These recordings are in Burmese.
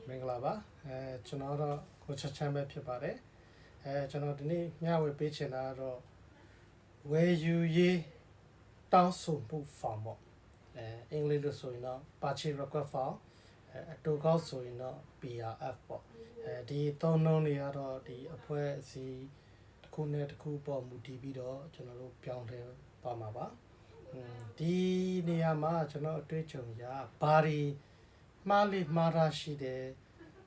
မင်္ဂလာပါကျွန်တော်တော့ကိုချက်ချမ်းပဲဖြစ်ပါတယ်ကျွန်တော်ဒီနေ့မျှဝေပေးချင်တာကတော့ဝယ်ယူရေးတောင်းဆိုမှု form ပေါ့အင်္ဂလိပ်လို့ဆိုရင်တော့ purchase request form အတူကောက်ဆိုရင်တော့ PRF ပေါ့ဒီသုံးနှုန်းတွေကတော့ဒီအဖွဲ့အစည်းတစ်ခုနဲ့တစ်ခုပေါ်မူတည်ပြီးတော့ကျွန်တော်တို့ပြောင်းလဲပါမှာပါဒီနေရာမှာကျွန်တော်အတွေ့အကြုံရဘာတွေမှားလိမှားတာရှိတယ်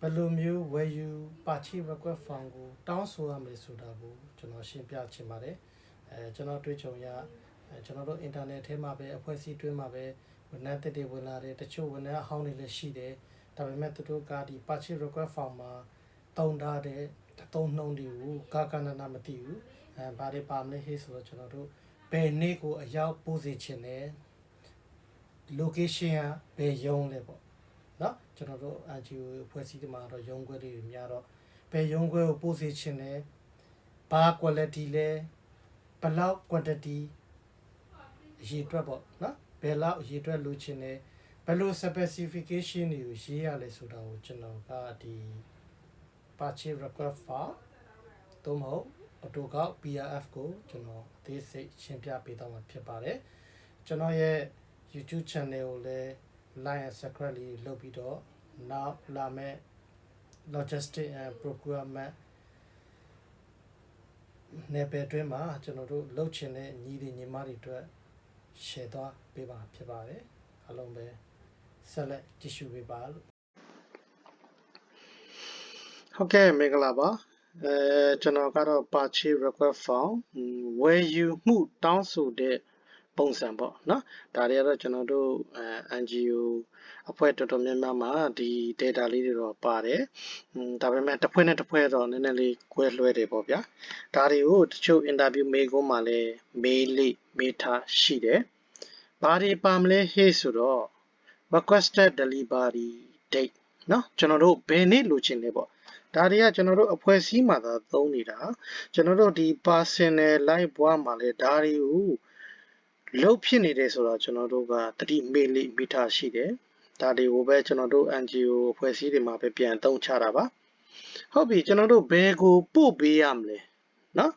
ဘယ်လိုမျိုးဝယ်ယူ purchase request form ကိုတောင်းဆိုရမယ်ဆိုတာကိုကျွန်တော်ရှင်းပြချင်ပါတယ်ကျွန်တော်တွေ့ကြုံရကျွန်တော်တို့ internet ထဲမှာပဲအဖွဲ့အစည်းတွင်းမှာပဲဝန်ထမ်းတွေဝင်လာတယ်တချို့ဝန်ထမ်းအဟောင်းတွေလည်းရှိတယ်ဒါပေမဲ့သူတို့ကဒီ purchase request form မှာတုံထားတဲ့သုံးနှုန်းတွေကိုကာနနာမသိဘူးဘာတွေပါမလဲဟေးဆိုတော့ကျွန်တော်တို့ဘယ်နေ့ကိုအရောက်ပို့စေချင်တယ် location ကဘယ်ရုံးလဲပေါ့နော်ကျွန်တော်တို့ INGO ဖွဲ့စည်းတယ်မှာတော့ရုံးခွဲတွေများတော့ဘယ်ရုံးခွဲကိုပို့စေချင်တယ်ဘာ quality လဲဘယ်လောက် quantity အရေးအတွက်ပေါ့နော်ဘယ်လောက်အရေးအတွက်လိုချင်တယ်ဘယ်လို specification တွေကိုရေးရလဲဆိုတာကိုကျွန်တော်ကဒီ purchase request form သို့မဟုတ်အတူကောက် PRF ကိုကျွန်တော်အသေးစိတ်ရှင်းပြပေးတော့မှာဖြစ်ပါတယ်ကျွန်တော်ရဲ့ YouTube channel ကိုလည်း like and subscribe လေးလုပ်ပြီးတော့နောက်လာမယ့် Logistics and Procurement နယ်ပယ်တွင်းမှာကျွန်တော်တို့လုပ်ချင်တဲ့ညီတွေညီမတွေအတွက် share သွားပေးပါဖြစ်ပါတယ်အားလုံးပဲဆက်လက်ကြည့်ရှုပေးပါလို့ဟုတ်ကဲ့မင်္ဂလာပါကျွန်တော်ကတော့ purchase request form ဝယ်ယူမှုတောင်းဆိုတဲ့ပုံစံပေါ့နော်ဒါတွေကတော့ကျွန်တော်တို့ INGO အဖွဲ့တော်တော်များများမှာဒီ data လေးတွေတော့ပါတယ်ဒါပေမဲ့တစ်ဖွဲ့နဲ့တစ်ဖွဲ့တော့နည်းနည်းလေးကွဲလွဲတယ်ပေါ့ဗျာဒါတွေကိုတချို့ interview မေးခွန်းမှာလည်းမေးလိမေးထားရှိတယ်ဘာတွေပါမလဲဟေ့ဆိုတော့ requested delivery date နော်ကျွန်တော်တို့ဘယ်နေ့လိုချင်လဲပေါ့ဒါတွေကကျွန်တော်တို့အဖွဲ့အစည်းမှာသာသုံးနေတာကျွန်တော်တို့ဒီ personal life ဘဝမှာလည်းဒါတွေကိုလုတ်ဖြစ်နေတယ်ဆိုတော့ကျွန်တော်တို့ကတတိမေးလိမိထားရှိတယ်ဒါတွေကိုပဲကျွန်တော်တို့ NGO အဖွဲ့အစည်းတွေမှာပဲပြန်သုံးချတာပါဟုတ်ပြီကျွန်တော်တို့ဘယ်ကိုပို့ပေးရမလဲနော်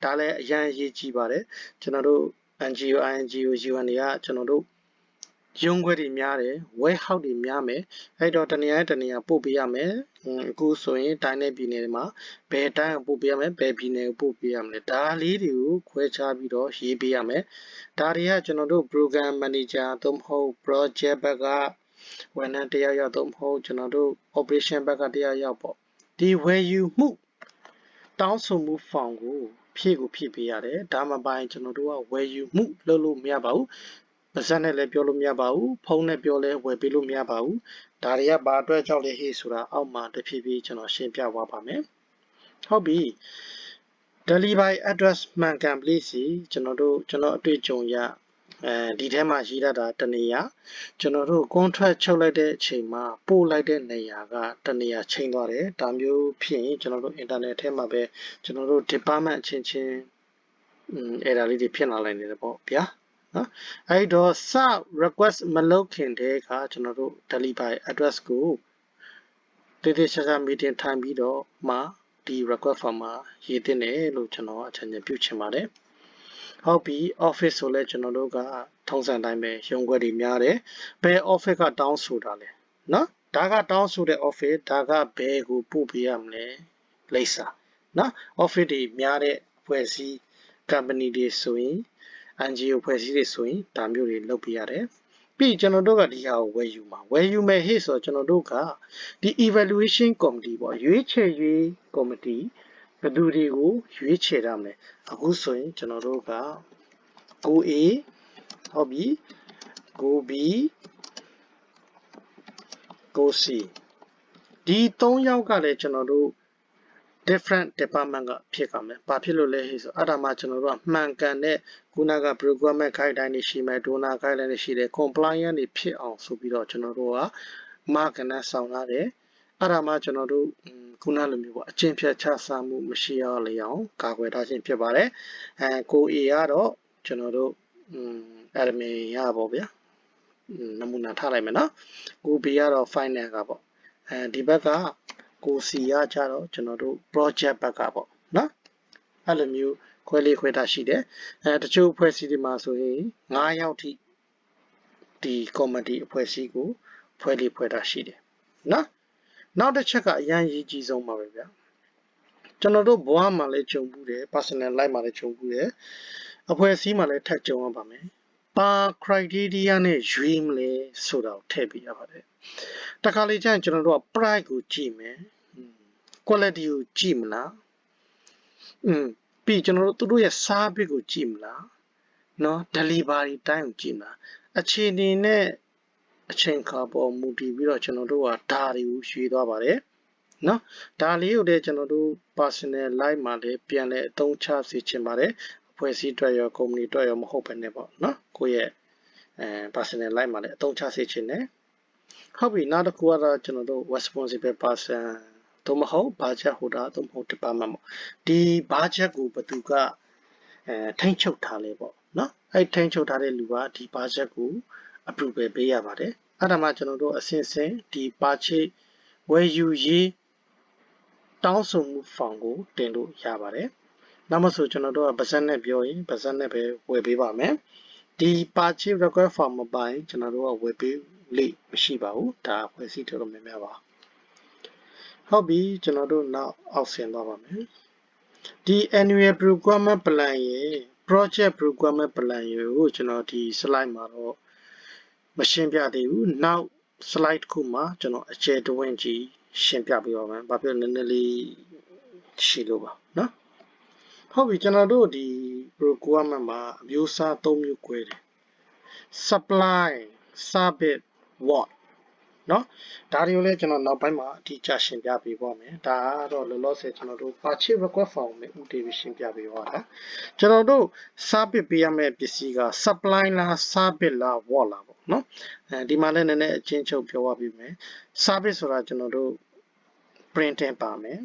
ဒါလည်းအရင်ရေးကြည့်ပါတယ်ကျွန်တော်တို့ NGO INGO UN တွေကကျွန်တော်တို့ရုံးခွဲတွေများတယ် warehouse တွေများမယ်အဲ့တော့တနေရာတနေရာပို့ပေးရမယ်အခုဆိုရင်တိုင်းနယ်ပြည်နယ်တွေမှာဘယ်တိုင်းကိုပို့ပေးရမယ်ဘယ်ပြည်နယ်ကိုပို့ပေးရမလဲဒါလေးတွေကိုခွဲခြားပြီးတော့ရေးပေးရမယ်ဒါတွေကကျွန်တော်တို့ program manager သို့မဟုတ် project ဘက်ကဝန်ထမ်းတယောက်ယောက်သို့မဟုတ်ကျွန်တော်တို့ operation ဘက်ကတယောက်ယောက်ပေါ့ဒီဝယ်ယူမှုတောင်းဆိုမှု form ကိုဖြည့်ပေးရတယ်ဒါမှပိုင်းကျွန်တော်တို့ကဝယ်ယူမှုလုပ်လို့မရပါဘူးပါစက်နဲ့လည်းပြောလို့မရပါဘူးဖုန်းနဲ့ပြောလဲဝယ်ပေးလို့မရပါဘူးဒါတွေကဘာအတွက်ကြောင့်လဲဟေ့ဆိုတာအောက်မှာတဖြည်းဖြည်းကျွန်တော်ရှင်းပြသွားပါမယ်ဟုတ်ပြီ delivery address မှန်ကန်ပလိစီကျွန်တော်အတွေ့အကြုံရဒီထဲမှာရေးထားတာတနေရာကျွန်တော်တို့ contract ချုပ်လိုက်တဲ့အချိန်မှာပို့လိုက်တဲ့နေရာကတနေရာချိန်သွားတယ်ဒါမျိုးဖြစ်ရင်ကျွန်တော်တို့ internet ထဲမှာပဲကျွန်တော်တို့ department ချင်းအဲ့ဒါလေးတွေဖြစ်လာနိုင်တယ်ပေါ့ဗျာနော်အဲ့တော့စ request မလုပ်ခင်တည်းကကျွန်တော်တို့ delivery address ကိုတေးသေးချာချာ meeting ထိုင်ပြီးတော့မှဒီ request form မှာရေးတင်တယ်လို့ကျွန်တော်အကြံဉာဏ်ပြုချင်ပါတယ်ဟုတ်ပြီ office ဆိုလဲကျွန်တော်တို့ကထုံးစံတိုင်းပဲရုံးခွဲတွေများတယ်ဘယ် office ကတောင်းဆိုတာလဲနော်ဒါကတောင်းဆိုတဲ့ office ဒါကဘယ်ကိုပို့ပေးရမလဲလိပ်စာနော် office တွေများတဲ့အဖွဲ့အစည်း company တွေဆိုရင် NGO ဖွဲ့စည်းတွေဆိုရင်ဒါမျိုးတွေလုပ်ပေးရတယ်ပြီးကျွန်တော်တို့ကဒီဟာကိုဝယ်ယူမယ်ဟေ့ဆိုတော့ကျွန်တော်တို့ကဒီ evaluation committee ပေါ့ရွေးချယ်ရေး committee ဘယ်သူတွေကိုရွေးချယ်ရမလဲအခုဆိုရင်ကျွန်တော်တို့က 9A ဟုတ်ပြီ 9B 9C ဒီ3ယောက်ကလည်းကျွန်တော်တို့ different department ကဖြစ်ကြမယ်။ဘာဖြစ်လို့လဲဆိုအဲ့ဒါမှကျွန်တော်တို့ကမှန်ကန်တဲ့ခုနက procurement guideline တွေရှိမယ် donor guideline တွေရှိတယ် compliance တွေဖြစ်အောင်ဆိုပြီးတော့ကျွန်တော်တို့က mark နဲ့ဆောင်ရတယ်။အဲ့ဒါမှကျွန်တော်တို့ခုနလိုမျိုးပေါ့အချင်းဖြတ်ချစားမှုမရှိရလေအောင်ကာကွယ်ထားခြင်းဖြစ်ပါတယ်။ကို A ကတော့ကျွန်တော်တို့admin ရပါဗျာ။နမူနာထားလိုက်မယ်နော်။ကို B ကတော့ finance ကပေါ့ ဒီဘက်ကကိုစီရကြတော့ကျွန်တော်တို့ project ဘက်ကပေါ့နော်အဲ့လိုမျိုးခွဲလေးခွဲတာရှိတယ်တချို့အဖွဲ့အစည်းတွေမှာဆိုရင်9ယောက်ထိဒီ committee အဖွဲ့အစည်းကိုဖွဲ့လေးဖွဲ့တာရှိတယ်နော်နောက်တစ်ချက်ကအရင်ရေးကြီးဆုံးပါပဲဗျာကျွန်တော်တို့ဘဝမှာလည်းကြုံဘူးတယ် personal life မှာလည်းကြုံဘူးတယ်အဖွဲ့အစည်းမှာလည်းထပ်ကြုံရပါမယ်ပါ criteria နဲ့ရွေးမလဲဆိုတာကိုထည့်ပြရပါတယ်တခါလေကျရင်ကျွန်တော်တို့က price ကိုကြည့်မယ် quality ကိုကြည့်မလားပြီးကျွန်တော်တို့သူတို့ရဲ့ service ကိုကြည့်မလားနော် delivery time ကိုကြည့်မလားအခြေအနေနဲ့အချိန်ခါပေါ်မူတည်ပြီးတော့ကျွန်တော်တို့ကဒါတွေကိုရွေးသွားပါတယ်နော်ဒါလေးကိုလည်းကျွန်တော်တို့ personal life မှာလည်းပြန်လဲအသုံးချစေချင်ပါတယ်အဖွဲ့အစည်းအတွက်ရော company အတွက်ရောမဟုတ်ဘဲနဲ့ပေါ့နော်ကိုယ့်ရဲ့personal life မှာလည်းအသုံးချစေချင်တယ်ဟုတ်ပြီနောက်တစ်ခုကတော့ကျွန်တော်တို့ responsible person သို့မဟုတ် budget holder သို့မဟုတ် department ပေါ့ဒီ budget ကိုဘယ်သူကထိန်းချုပ်ထားလဲပေါ့နော်အဲ့ထိန်းချုပ်ထားတဲ့လူကဒီ budget ကို approve ပေးရပါတယ်အဲ့ဒါမှကျွန်တော်တို့အစဉ်စဉ်ဒီ purchase ဝယ်ယူရေးတောင်းဆိုမှု form ကိုတင်လို့ရပါတယ်နောက်မှဆိုကျွန်တော်တို့ကပါဇက်နဲ့ပြောရင်ပါဇက်နဲ့ပဲဝယ်ပေးပါမယ်ဒီ purchase request form မပိုင်ကျွန်တော်တို့ကဝယ်ပေးလိမ့်မရှိပါဘူးဒါဖွဲ့စည်းတော်တော်များများပါဟုတ်ပြီကျွန်တော်တို့နောက်အောက်ဆင်းသွားပါမယ်ဒီ annual procurement plan ရဲ့ project procurement plan ကိုကျွန်တော်ဒီ slide မှာတော့မရှင်းပြသေးဘူးနောက် slide တစ်ခုမှာကျွန်တော်အကျယ်တဝင့်ကြီးရှင်းပြပေးပါမယ်ဘာဖြစ်လို့နည်းနည်းလေးရှိလို့ပါနော်ဟုတ်ပြီကျွန်တော်တို့ဒီ procurement မှာအမျိုးအစား၃မျိုး꿰တယ် supply service what နော်ဒါတွေကိုလည်းကျွန်တော်နောက်ပိုင်းမှာအထူးချရှင်းပြပေးပါမယ်ဒါကတော့လောလောဆယ်ကျွန်တော်တို့ purchase request form နဲ့ဥတီရှင်းပြပေးပါတာကျွန်တော်တို့ service ပေးရမယ့်ပစ္စည်းက supply လား service လား what လားပေါ့နော်ဒီမှာလည်းနည်းနည်းအချင်းချုပ်ပြောပြပေးမယ် service ဆိုတာကျွန်တော်တို့ printing ပါမယ်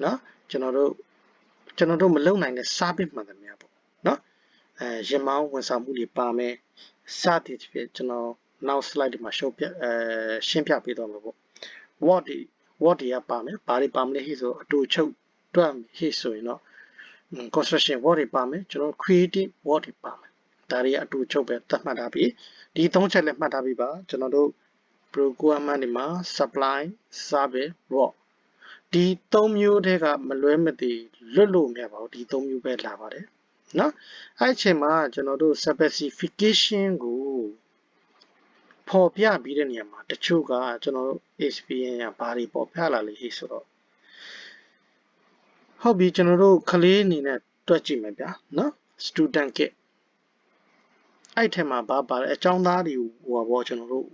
နော်ကျွန်တော်တို့မလုပ်နိုင်တဲ့ service မှန်သမျှပေါ့နော်ရင်မောင်းဝန်ဆောင်မှုတွေပါမယ်စသည်ဖြင့်ကျွန်တော်နောက် slide ဒီမှာရှင်းပြပေးတော့မှာပေါ့ what တွေကပါမယ်ဘာတွေပါမလဲဟိဆိုအတူချုပ်တွက်ဟိဆိုရင်တော့ construction what တွေပါမယ်ကျွန်တော် creative what တွေပါမယ်ဒါတွေအတူချုပ်ပဲသတ်မှတ်ထားပြီးဒီ၃ချက်လည်းမှတ်ထားပြီးပါကျွန်တော်တို့ procurement တွေမှာ supply service what ဒီ၃မျိုးတည်းကမလွဲမသွေလွတ်လို့မရပါဘူးဒီ၃မျိုးပဲလာပါတယ်နော်အဲ့အချိန်မှာကျွန်တော်တို့ specification ကိုပေါ်ပြပြီးတဲ့နေရာမှာတချို့ကကျွန်တော်တို့ experience ရဘာတွေပေါ်ပြလာလဲဟိဆိုတော့ဟုတ်ပြီကျွန်တော်တို့ကလေးအနေနဲ့တွက်ကြည့်မယ်ဗျာနော် student kit အဲ့ထက်မှာဘာပါတယ်အကြောင်းသားတွေဟိုဘောကျွန်တော်တို့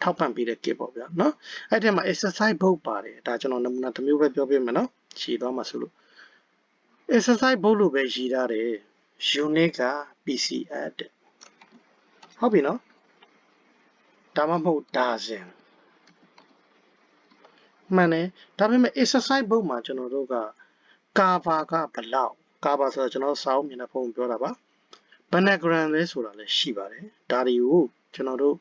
ထောက်ပံ့ပေးတဲ့ kit ပေါ့ဗျာနော်အဲ့ထက်မှာ exercise book ပါတယ်ဒါကျွန်တော်နမူနာတစ်မျိုးပဲပြောပြမယ်နော်ခြေသွားမှာဆိုလို့ exercise book လို့ပဲရေးထားတယ် unit က PC add ဟုတ်ပြီနော်ဒါမှမဟုတ်ဒါဇင်မှန်တယ်ဒါပေမဲ့ exercise book မှာကျွန်တော်တို့က cover ကဘလောက် cover ဆိုတော့ကျွန်တော်စာအုပ်မြင်တဲ့ပုံပြောတာပါဘယ်နှ gram လဲဆိုတာလည်းရှိပါတယ်ဒါတွေကိုကျွန်တော်တို့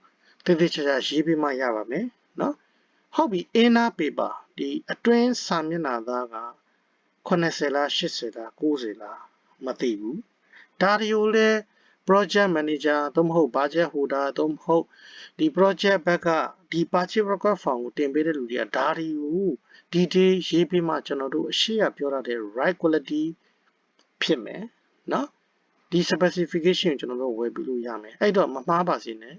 တိတိကျကျရေးပြီးမှရပါမယ်နော်ဟုတ်ပြီ inner paper ဒီအတွင်းစာမျက်နှာသားက80လား80လား90လားမသိဘူးဒါတွေကိုလည်း project manager သို့မဟုတ် budget holder သို့မဟုတ်ဒီ project ဘက်ကဒီ purchase request form ကိုတင်ပေးတဲ့လူတွေကဒါတွေကို detail ရေးပြီးမှကျွန်တော်တို့အရှိရပြောရတဲ့ right quality ဖြစ်မယ်နော်ဒီ specification ကိုကျွန်တော်တို့ဝယ်ပြီးလို့ရမယ်အဲ့တော့မမှားပါစေနဲ့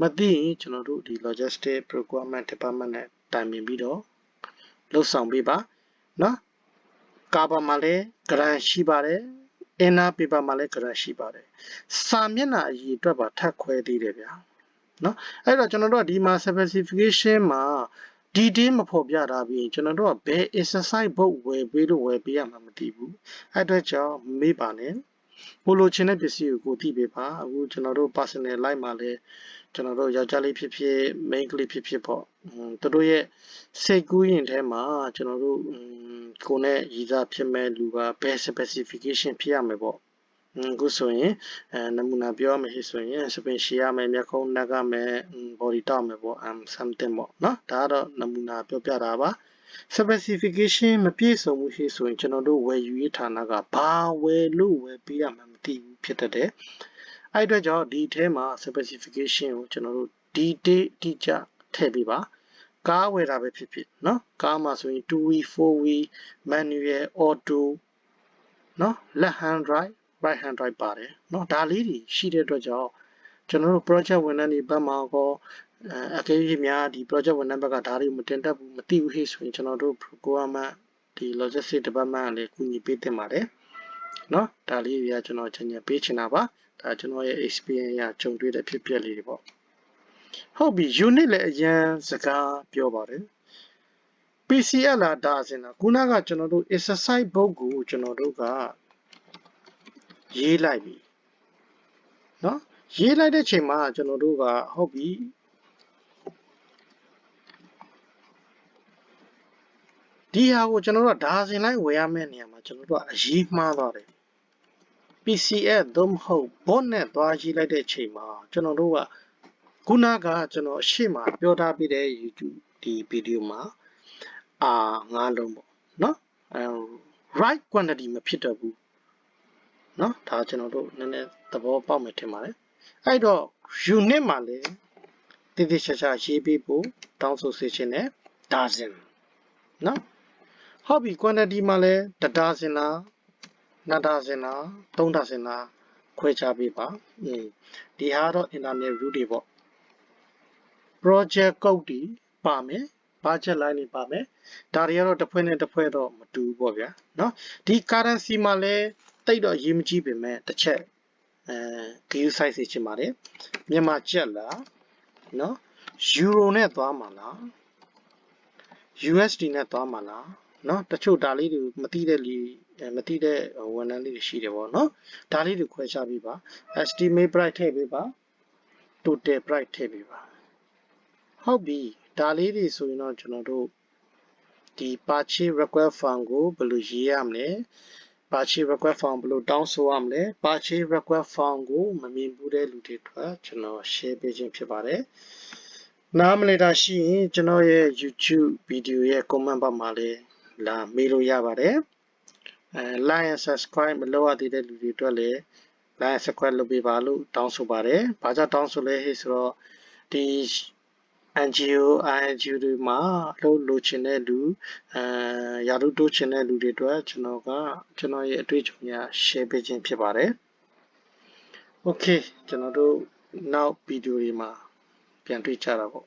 မသိရင်ကျွန်တော်တို့ဒီ logistics procurement department နဲ့တိုင်ပင်ပြီးတော့လှုပ်ဆောင်ပေးပါနော်ကာဘာမှာလည်း grant ရှိပါတယ်inner paper မှာလည်း grant ရှိပါတယ်စာမျက်နှာအရေးအတွက်ပါထပ်ခွဲသေးတယ်ဗျာနော်အဲ့တော့ကျွန်တော်တို့ကဒီမှာ specification မှာ detail မဖော်ပြထားပြီးကျွန်တော်တို့ကဘယ် exercise book ဝယ်ပေးရမှာမသိဘူးအဲ့အတွက်ကြောင့်မေးပါနဲ့ကိုလိုချင်တဲ့ပစ္စည်းကိုသိပေးပါအခုကျွန်တော်တို့ personal life မှာလည်းကျွန်တော်တို့ယောက်ျားလေးဖြစ်ဖြစ် main ကလေးဖြစ်ဖြစ်ပေါ့သူတို့ရဲ့စိတ်ကူးရင်ထဲမှာကျွန်တော်တို့ကိုနဲ့ရည်စားဖြစ်မဲ့လူကဘယ် specification ဖြစ်ရမယ်ပေါ့ အခုဆိုရင်နမူနာပြောရမယ်ဆိုရင်စပင်ရှည်ရမယ်မျက်ခုံးနှက်ကမယ် body တောက်မယ်ပေါ့ something ပေါ့နော်ဒါကတော့နမူနာပြောပြတာပါ specification မပြည့်စုံမှုရှိဆိုရင်ကျွန်တော်တို့ဝယ်ယူရေးဌာနကဘာဝယ်လို့ဝယ်ပေးရမှမသိဘူးဖြစ်တတ်တယ်အဲ့အတွက်ကြောင့်ဒီထဲမှာ specification ကိုကျွန်တော်တို့ detail တိကျထည့်ပေးပါကားဝယ်တာပဲဖြစ်ဖြစ်เนาะကားမှာဆိုရင် 2wheel 4wheel manual auto เนาะ left hand drive right hand drive ပါတယ်เนาะဒါလေးတွေရှိတဲ့အတွက်ကြောင့်ကျွန်တော်တို့ project ဝန်ထမ်းတွေဘက်မှာကောအကယ်၍များဒီ project ဝန်ထမ်းဘက်ကဒါတွေမတင်တတ်ဘူးမသိဘူးဟိဆိုရင်ကျွန်တော်တို့ procurement ဒီ logistics department ကလည်းကူညီပေးတင်ပါတယ်เนาะဒါလေးတွေကကျွန်တော်ညပေးချင်တာပါဒါကျွန်တော်ရဲ့ experience ရကြုံတွေ့တဲ့ဖြစ်ပျက်လေးတွေပေါ့ဟုတ်ပြီ unit လည်းအရင်စကားပြောပါတယ် PCL လာဒါစင်တာခုနကကျွန်တော်တို့ exercise book ကိုကျွန်တော်တို့ကရေးလိုက်ပြီเนาะရေးလိုက်တဲ့ချိန်မှာကျွန်တော်တို့ကဟုတ်ပြီဒီဟာကိုကျွန်တော်တို့ဒါစင်လိုက်ဝယ်ရမယ့်နေရာမှာကျွန်တော်တို့ကအရေးမှားသွားတယ် PCL သို့မဟုတ် bot နဲ့သွားရေးလိုက်တဲ့ချိန်မှာကျွန်တော်တို့ကခုနကကျွန်တော်ရှေ့မှာပြောထားပြီးတဲ့ YouTube ဒီ video မှာ5လုံးပေါ့เนาะright quantity မဖြစ်တော့ဘူးเนาะဒါကျွန်တော်တို့နည်းနည်းသဘောပေါက်မယ်ထင်ပါတယ်အဲ့တော့ unit မှာလည်းတည်တည်ချာချာရေးပေးဖို့တောင်းဆိုစေချင်တယ် dozen เนาะဟုတ်ပြီ quantity မှာလည်း1 dozen လား2 dozen လား3 dozen လားခွဲခြားပေးပါဒီဟာတော့ internet rule တွေပေါ့ project code တွေပါမယ် budget line တွေပါမယ်ဒါတွေကတော့တစ်ဖွဲ့နဲ့တစ်ဖွဲ့တော့မတူဘူးပေါ့ဗျာเนาะဒီ currency မှာလည်းတိတ်တော့ရေးမကြည့်ပေမဲ့တစ်ချက်gauge size စေချင်ပါတယ်မြန်မာကျပ်လားเนาะ euro နဲ့သွားမှာလား USD နဲ့သွားမှာလားเนาะတချို့ဒါလေးတွေမသိတဲ့ဝန်ထမ်းလေးတွေရှိတယ်ပေါ့เนาะဒါလေးတွေခွဲခြားပေးပါ estimate price ထည့်ပေးပါ total price ထည့်ပေးပါဟုတ်ပြီဒါလေးတွေဆိုရင်တော့ကျွန်တော်တို့ဒီ purchase request form ကိုဘယ်လိုရေးရမလဲ purchase request form ဘယ်လိုတောင်းဆိုရမလဲ purchase request form ကိုမမြင်ဘူးတဲ့လူတွေအတွက်ကျွန်တော် share ပေးခြင်းဖြစ်ပါတယ်နားမလည်တာရှိရင်ကျွန်တော်ရဲ့ YouTube video ရဲ့ comment box မှာလည်းလာမေးလို့ရပါတယ်like and subscribe မလုပ်ရသေးတဲ့လူတွေအတွက်လည်း like and subscribe လုပ်ပေးပါလို့တောင်းဆိုပါတယ်ဘာကြောင့်တောင်းဆိုလဲဟဲ့ဆိုတော့ဒီ INGO တွေမှာလိုချင်တဲ့လူရာထူးတိုးချင်တဲ့လူတွေအတွက်ကျွန်တော်ရဲ့အတွေ့အကြုံများ share ပေးခြင်းဖြစ်ပါတယ် Okay ကျွန်တော်တို့နောက်ဗီဒီယိုတွေမှာပြန်တွေ့ကြတာပေါ့